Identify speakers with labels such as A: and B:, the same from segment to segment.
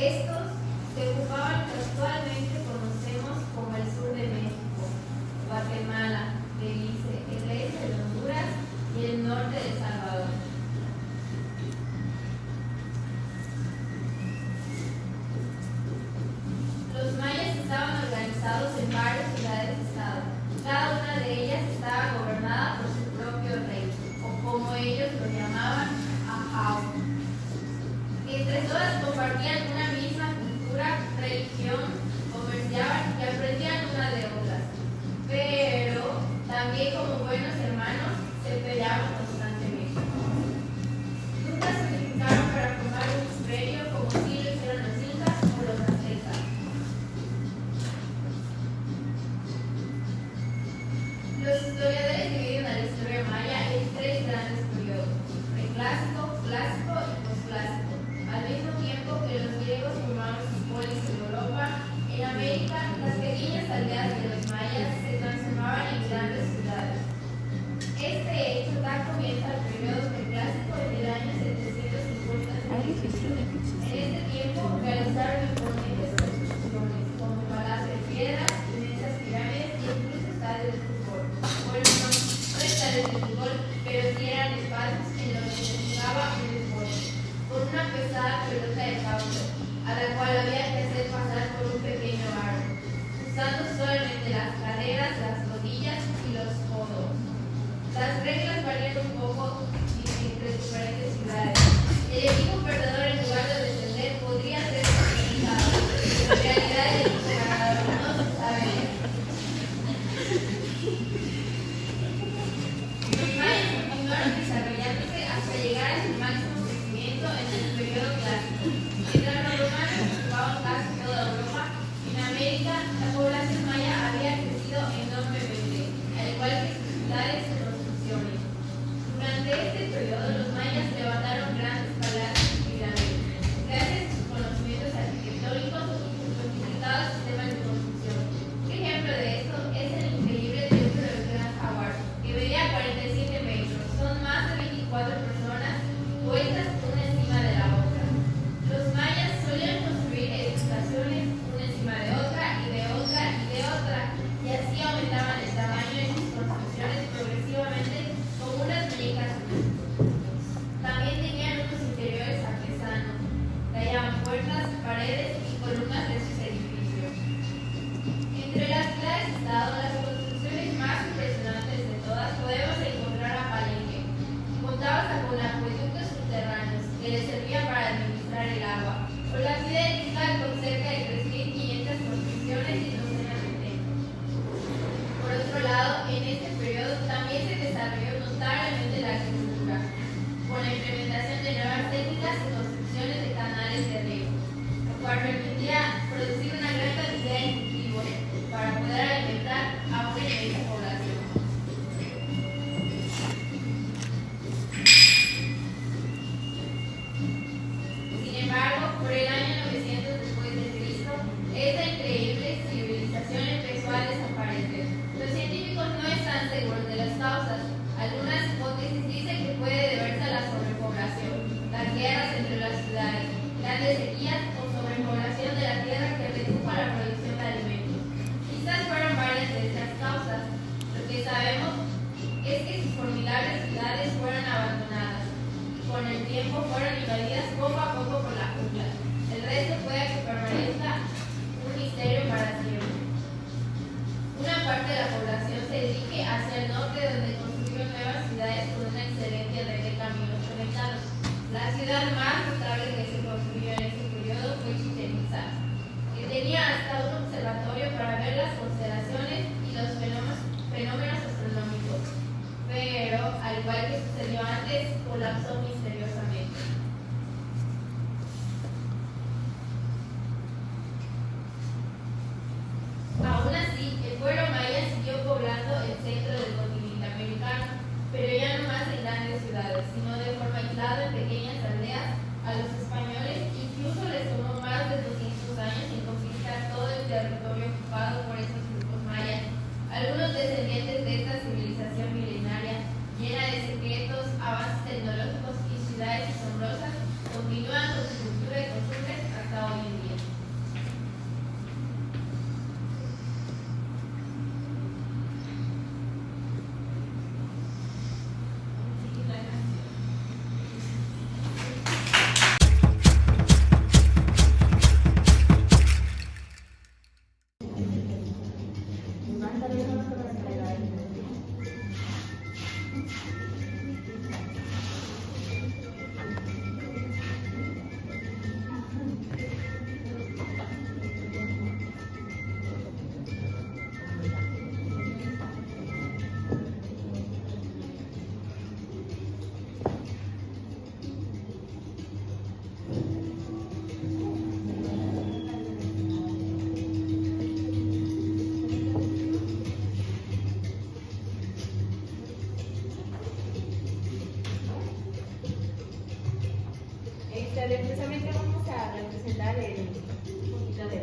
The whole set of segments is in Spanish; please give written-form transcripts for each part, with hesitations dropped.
A: Estos se ocupaban que actualmente conocemos como el sur de México, Guatemala, Belice, el este de Honduras y el norte de El Salvador. Los mayas estaban organizados en varias ciudades-estado. Cada una de ellas estaba gobernada por su propio rey, o como ellos lo llamaban, ajau. Entre todas compartían una misma cultura, religión, comerciaban y aprendían una de otras. Pero también como buenos hermanos se peleaban constantemente.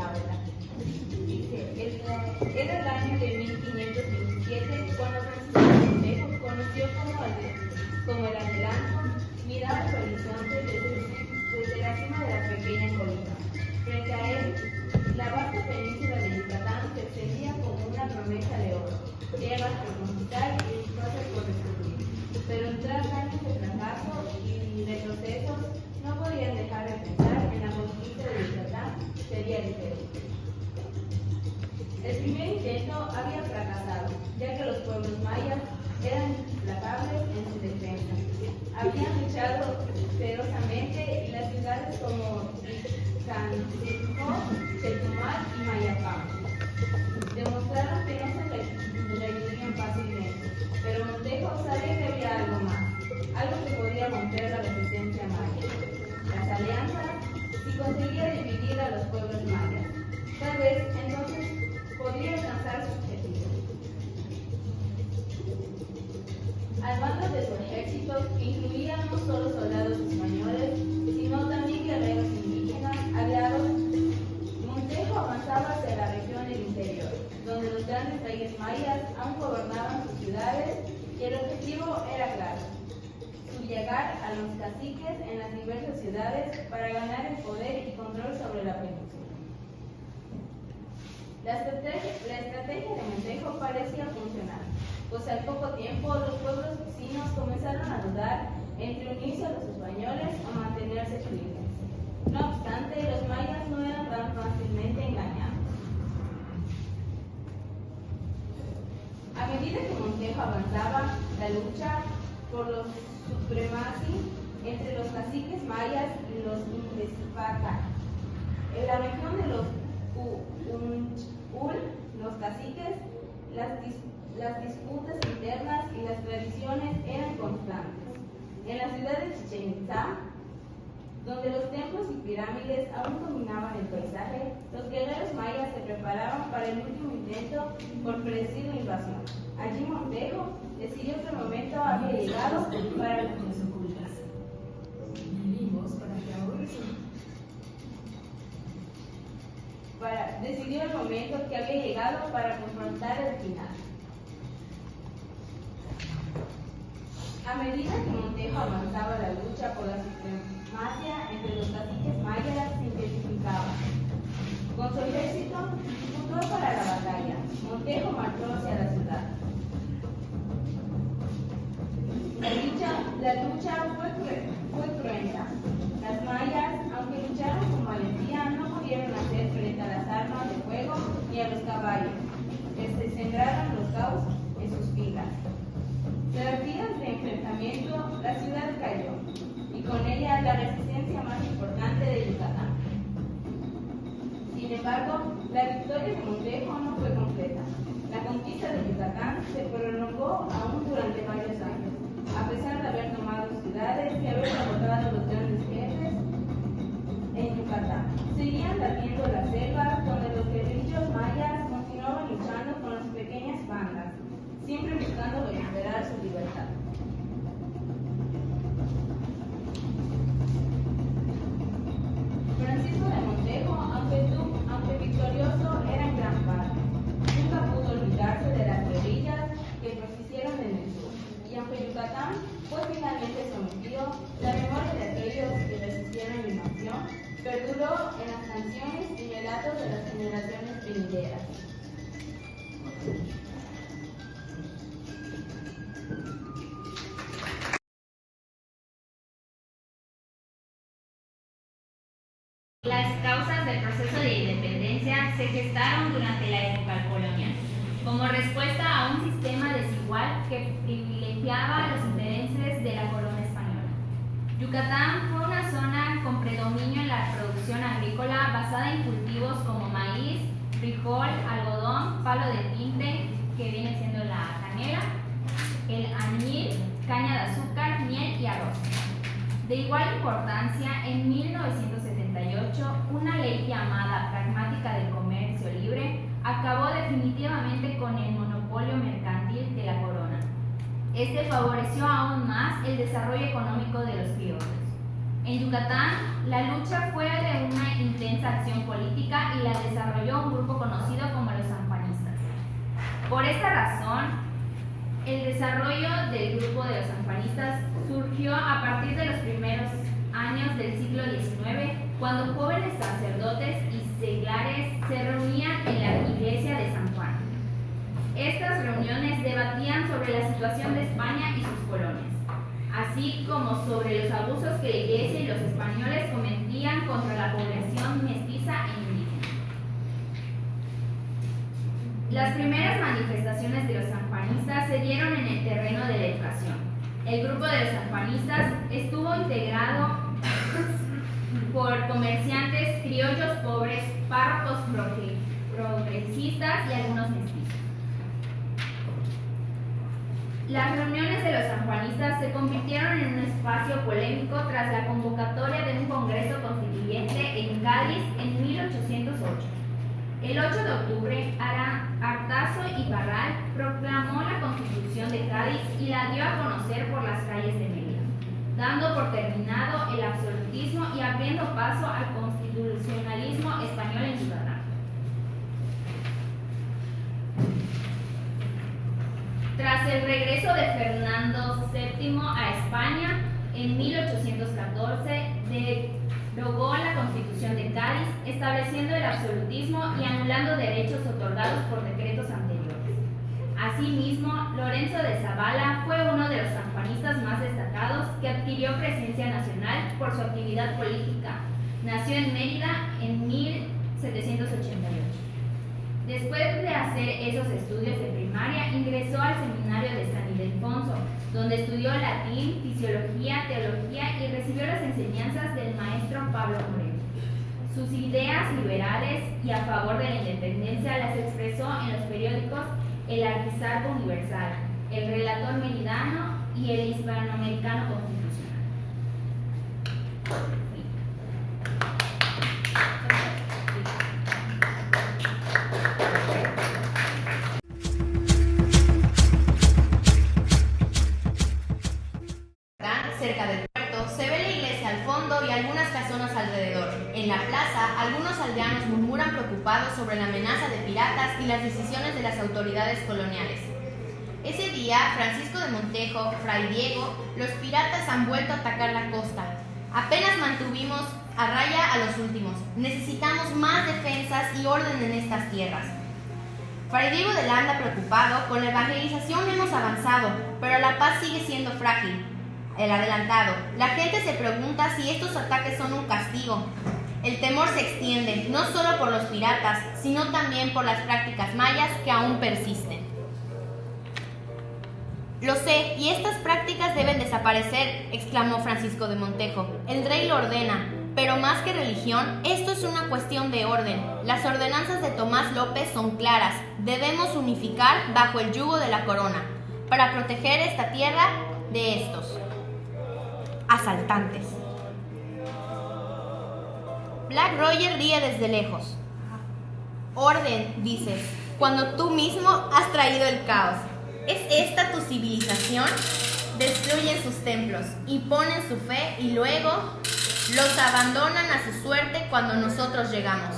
B: parábola. Dice, era el año de 1527 cuando Francisco de Montejo conoció como el adelanto, miraba el horizonte desde la cima de la pequeña colina. Frente a él, la vasta península de Yucatán se extendía como una promesa de oro, tierras por conquistar y cosas por descubrir. Pero tras años de fracaso y retrocesos, no podían dejar de pensar en la conquista de Yucatán sería diferente. El primer intento había fracasado, ya que los pueblos mayas eran implacables en su defensa. Habían luchado ferozmente y las ciudades como Ixtancilco, Chetumal y Mayapán demostraron que no se rendirían fácilmente, pero Montejo sabía que había algo más, algo que podía romper la resistencia maya. Las alianzas, si conseguía dividir a los pueblos mayas, tal vez entonces podría alcanzar su objetivo. Al mando de su ejército, que incluía no solo soldados españoles, sino también guerreros indígenas aliados, Montejo avanzaba hacia la región del interior, donde los grandes reyes mayas aún gobernaban sus ciudades y el objetivo era claro: subyugar a los caciques en las diversas ciudades para ganar el poder y control sobre la península. La estrategia de Montejo parecía funcionar, pues al poco tiempo los pueblos vecinos comenzaron a dudar entre unirse a los españoles o mantenerse firmes. No obstante, los mayas no eran tan fácilmente engañados. A medida que Montejo avanzaba, la lucha por los supremacy entre los caciques mayas y los Indespaca. En la región de los los caciques, las disputas internas y las tradiciones eran constantes. En la ciudad de Chichén Itzá, donde los templos y pirámides aún dominaban el paisaje, los guerreros mayas se preparaban para el último intento por predecir la invasión. Allí Montejo decidió que el momento había llegado para decidió el momento que había llegado para confrontar el final. A medida que Montejo avanzaba, la lucha por la supremacía entre los caciques mayas se intensificaba. Con su ejército dispuso para la batalla. Montejo marchó hacia la ciudad. La lucha fue cruenta. Las mayas, aunque lucharon con valentía, no pudieron hacer frente a las armas de fuego ni a los caballos, que sembraron los caos en sus filas. Tras días de enfrentamiento, la ciudad cayó, y con ella la resistencia más importante de Yucatán. Sin embargo, la victoria de Montejo no fue completa. La conquista de Yucatán se prolongó aún durante varios años, a pesar de haber tomado ciudades y haber derrotado a los grandes jefes en Yucatán. Seguían latiendo las selvas, donde los guerrilleros mayas continuaban luchando con las pequeñas bandas, siempre buscando recuperar su libertad. Francisco de Montejo, aunque victorioso, era en gran parte. Nunca pudo olvidarse de las guerrillas que persistieron en el sur. Y aunque Yucatán fue finalmente sometido, la memoria de aquellos que resistieron la invasión perduró en las canciones y relatos de las generaciones venideras.
A: Las causas del proceso de independencia se gestaron durante la época colonial, como respuesta a un sistema desigual que privilegiaba los intereses de la corona española. Yucatán fue una zona con predominio en la producción agrícola basada en cultivos como maíz, frijol, algodón, palo de tinte, que viene siendo la canela, el añil, caña de azúcar, miel y arroz. De igual importancia, en 1978, una ley llamada Pragmática del Comercio Libre acabó definitivamente con el monopolio mercantil de la corona. Este favoreció aún más el desarrollo económico de los criollos.
C: En Yucatán, la lucha fue de una intensa acción política y la desarrolló un grupo conocido como los sanjuanistas. Por esta razón, el desarrollo del grupo de los sanjuanistas surgió a partir de los primeros años del siglo XIX, cuando jóvenes sacerdotes y seglares se reunían en la iglesia de San Juan. Estas reuniones debatían sobre la situación de España y sus colonias, así como sobre los abusos que la iglesia y los españoles cometían contra la población mestiza e indígena. Las primeras manifestaciones de los sanjuanistas se dieron en el terreno de la educación. El grupo de los sanjuanistas estuvo integrado por comerciantes criollos pobres, párrocos progresistas y algunos mestizos. Las reuniones de los sanjuanistas se convirtieron en un espacio polémico tras la convocatoria de un congreso constituyente en Cádiz en 1808. El 8 de octubre, Artazo y Barral proclamó la Constitución de Cádiz y la dio a conocer por las calles de Mérida, dando por terminado el absolutismo y abriendo paso al constitucionalismo español en Yucatán. Tras el regreso de Fernando VII a España en 1814, derogó la Constitución de Cádiz, estableciendo el absolutismo y anulando derechos otorgados por decretos anteriores. Asimismo, Lorenzo de Zavala fue uno de los sanjuanistas más destacados que adquirió presencia nacional por su actividad política. Nació en Mérida en 1788. Después de hacer esos estudios de primaria, ingresó al seminario de San Ildefonso, donde estudió latín, fisiología, teología y recibió las enseñanzas del maestro Pablo Moreno. Sus ideas liberales y a favor de la independencia las expresó en los periódicos El Arquizarco Universal, El Relator Meridano y El Hispanoamericano Constitucional.
D: Cerca del puerto se ve la iglesia al fondo y algunas casonas alrededor. En la plaza, algunos aldeanos murmuran preocupados sobre la amenaza de piratas y las decisiones de las autoridades coloniales. Ese día, Francisco de Montejo, Fray Diego, los piratas han vuelto a atacar la costa. Apenas mantuvimos a raya a los últimos. Necesitamos más defensas y orden en estas tierras. Fray Diego de Landa, preocupado, con la evangelización hemos avanzado, pero la paz sigue siendo frágil. El adelantado. La gente se pregunta si estos ataques son un castigo. El temor se extiende, no solo por los piratas, sino también por las prácticas mayas que aún persisten. Lo sé, y estas prácticas deben desaparecer, exclamó Francisco de Montejo. El rey lo ordena, pero más que religión, esto es una cuestión de orden. Las ordenanzas de Tomás López son claras. Debemos unificar bajo el yugo de la corona, para proteger esta tierra de estos asaltantes. Black Roger ríe desde lejos. Orden, dices, cuando tú mismo has traído el caos. ¿Es esta tu civilización? Destruyen sus templos, imponen su fe y luego los abandonan a su suerte cuando nosotros llegamos.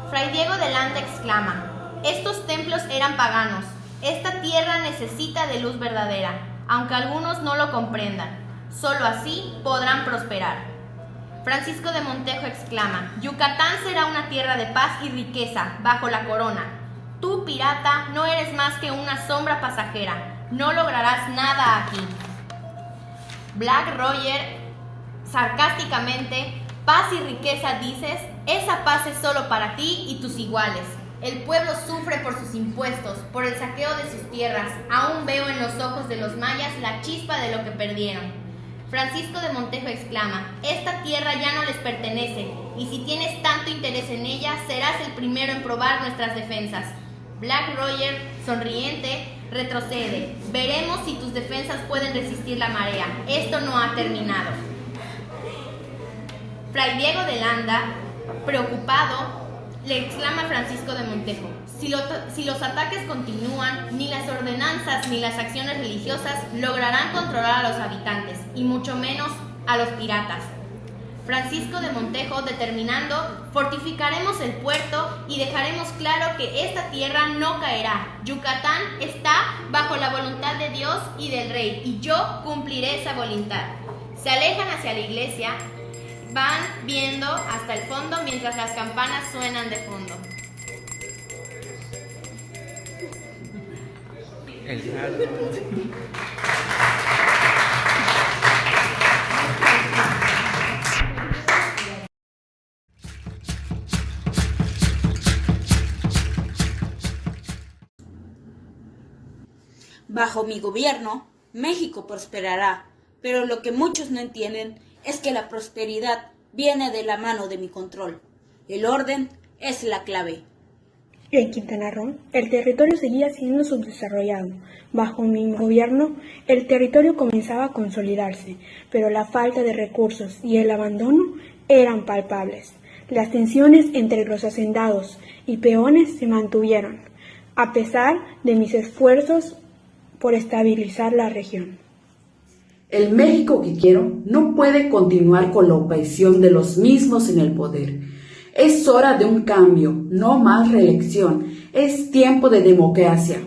D: Fray Diego de Landa exclama: estos templos eran paganos. Esta tierra necesita de luz verdadera, aunque algunos no lo comprendan. Solo así podrán prosperar. Francisco de Montejo exclama: Yucatán será una tierra de paz y riqueza bajo la corona. Tú, pirata, no eres más que una sombra pasajera. No lograrás nada aquí. Black Roger, sarcásticamente: paz y riqueza, dices. Esa paz es solo para ti y tus iguales. El pueblo sufre por sus impuestos, por el saqueo de sus tierras. Aún veo en los ojos de los mayas la chispa de lo que perdieron. Francisco de Montejo exclama: esta tierra ya no les pertenece, y si tienes tanto interés en ella, serás el primero en probar nuestras defensas. Black Roger, sonriente, retrocede. Veremos si tus defensas pueden resistir la marea. Esto no ha terminado. Fray Diego de Landa, preocupado, le exclama a Francisco de Montejo: si los ataques continúan, ni las ordenanzas ni las acciones religiosas lograrán controlar a los habitantes, y mucho menos a los piratas. Francisco de Montejo determinando: fortificaremos el puerto y dejaremos claro que esta tierra no caerá. Yucatán está bajo la voluntad de Dios y del rey, y yo cumpliré esa voluntad. Se alejan hacia la iglesia, van viendo hasta el fondo mientras las campanas suenan de fondo.
E: Bajo mi gobierno, México prosperará, pero lo que muchos no entienden es que la prosperidad viene de la mano de mi control. El orden es la clave.
F: En Quintana Roo, el territorio seguía siendo subdesarrollado. Bajo mi gobierno, el territorio comenzaba a consolidarse, pero la falta de recursos y el abandono eran palpables. Las tensiones entre los hacendados y peones se mantuvieron, a pesar de mis esfuerzos por estabilizar la región.
G: El México que quiero no puede continuar con la opresión de los mismos en el poder. Es hora de un cambio, no más reelección. Es tiempo de democracia.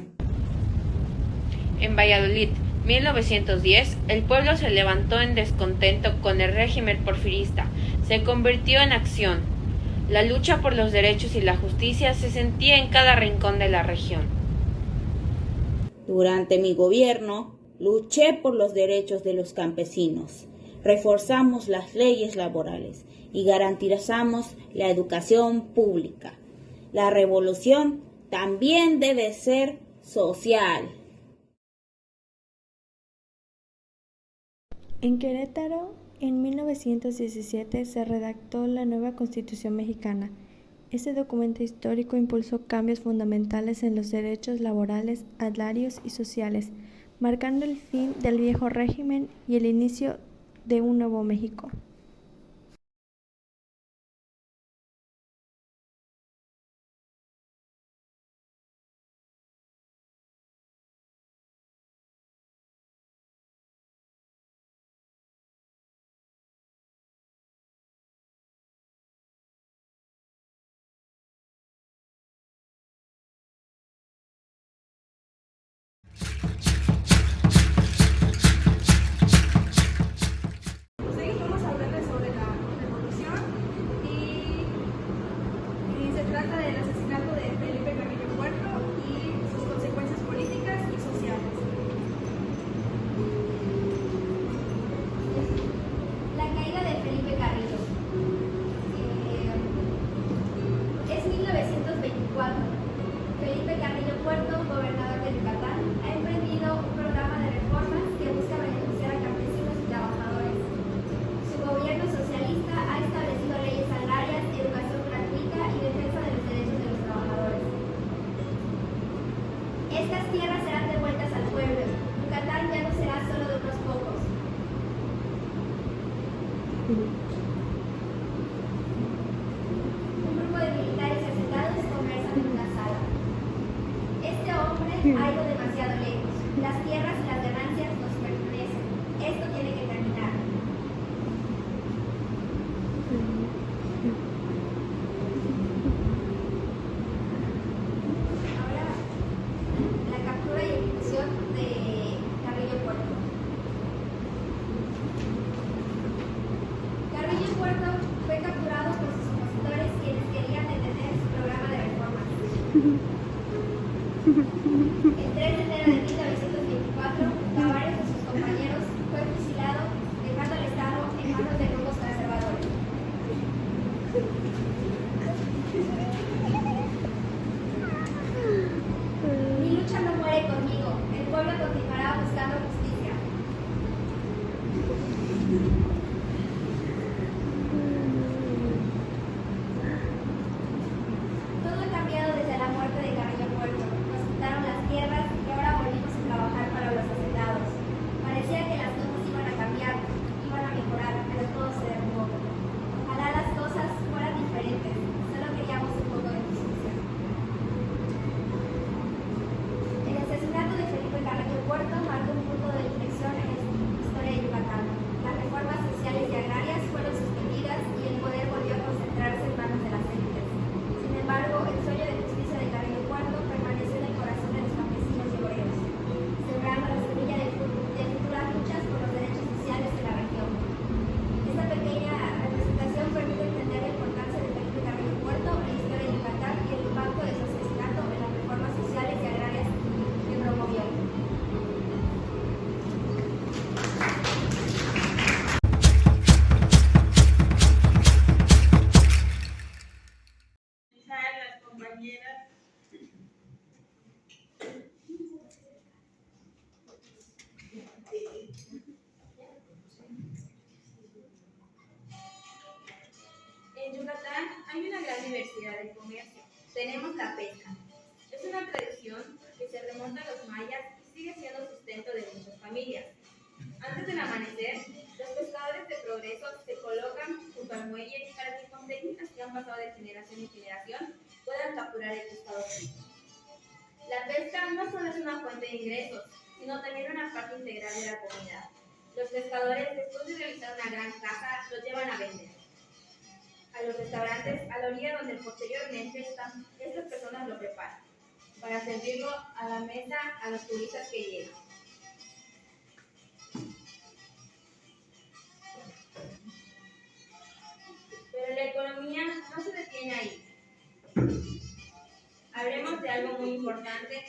H: En Valladolid, 1910, el pueblo se levantó en descontento con el régimen porfirista. Se convirtió en acción. La lucha por los derechos y la justicia se sentía en cada rincón de la región.
E: Durante mi gobierno, luché por los derechos de los campesinos, reforzamos las leyes laborales y garantizamos la educación pública. La revolución también debe ser social.
I: En Querétaro, en 1917 se redactó la nueva Constitución mexicana. Este documento histórico impulsó cambios fundamentales en los derechos laborales, agrarios y sociales, marcando el fin del viejo régimen y el inicio de un nuevo México.
B: Vamos a hablarles sobre la revolución y se trata del asesinato de Felipe Carrillo Puerto y sus consecuencias políticas y sociales.
A: La caída de Felipe Carrillo. Es 1924. Felipe Carrillo Puerto, gobernador de Yucatán, ha emprendido un programa de reformas que busca beneficiar a campesinos y trabajadores. Su gobierno socialista ha establecido leyes agrarias, educación gratuita y defensa de los derechos de los trabajadores. Estas tierras serán devueltas al pueblo. Yucatán ya no será solo de unos pocos. Un grupo de militares y hacendados conversan en una sala. Este hombre ha ido demasiado lejos. Las tierras y las ganancias nos pertenecen. Esto tiene que terminar. Ahora, la captura y ejecución de Carrillo Puerto. Carrillo Puerto fue capturado por sus opositores quienes querían detener su programa de reformas. El 3 de enero de 1924, a varios de sus compañeros fue fusilado, dejando al Estado en manos de grupos conservadores. Mi lucha no muere conmigo, el pueblo continuará buscando justicia. Todo ha cambiado desde la muerte de Carrillo Puerto. Nos quitaron las tierras y ahora volvimos a trabajar para los hacendados. Parecía que las cosas iban a cambiar, iban a mejorar, pero todo se
J: compañeras.
B: En Yucatán hay una gran diversidad de comercio. Tenemos la pesca. Es una tradición que se remonta a los mayas y sigue siendo sustento de muchas familias. Antes del amanecer, los pescadores de progreso se colocan junto al muelle para que con técnicas que han pasado de generación en generación puedan capturar el pescado fresco. La pesca no solo es una fuente de ingresos, sino también una parte integral de la comunidad. Los pescadores, después de realizar una gran caza, lo llevan a vender a los restaurantes a la orilla donde posteriormente estas personas lo preparan para servirlo a la mesa a los turistas que llegan. Pero la economía no se detiene ahí. Hablemos de algo muy importante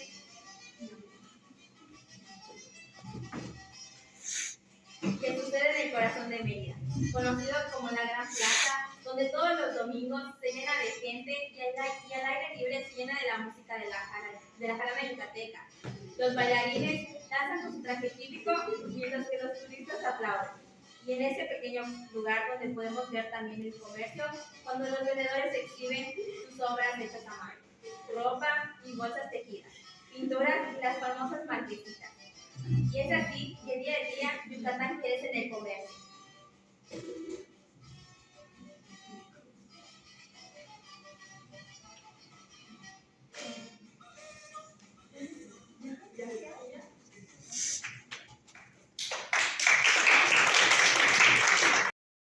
B: que sucede en el corazón de Mérida, conocido como la Gran Plaza, donde todos los domingos se llena de gente y al aire libre se llena de la música de la jarana yucateca. Los bailarines danzan con su traje típico mientras que los turistas aplauden. Y en ese pequeño lugar donde podemos ver también el comercio, cuando los vendedores exhiben sus obras hechas a mano, ropa y bolsas tejidas, pinturas y las famosas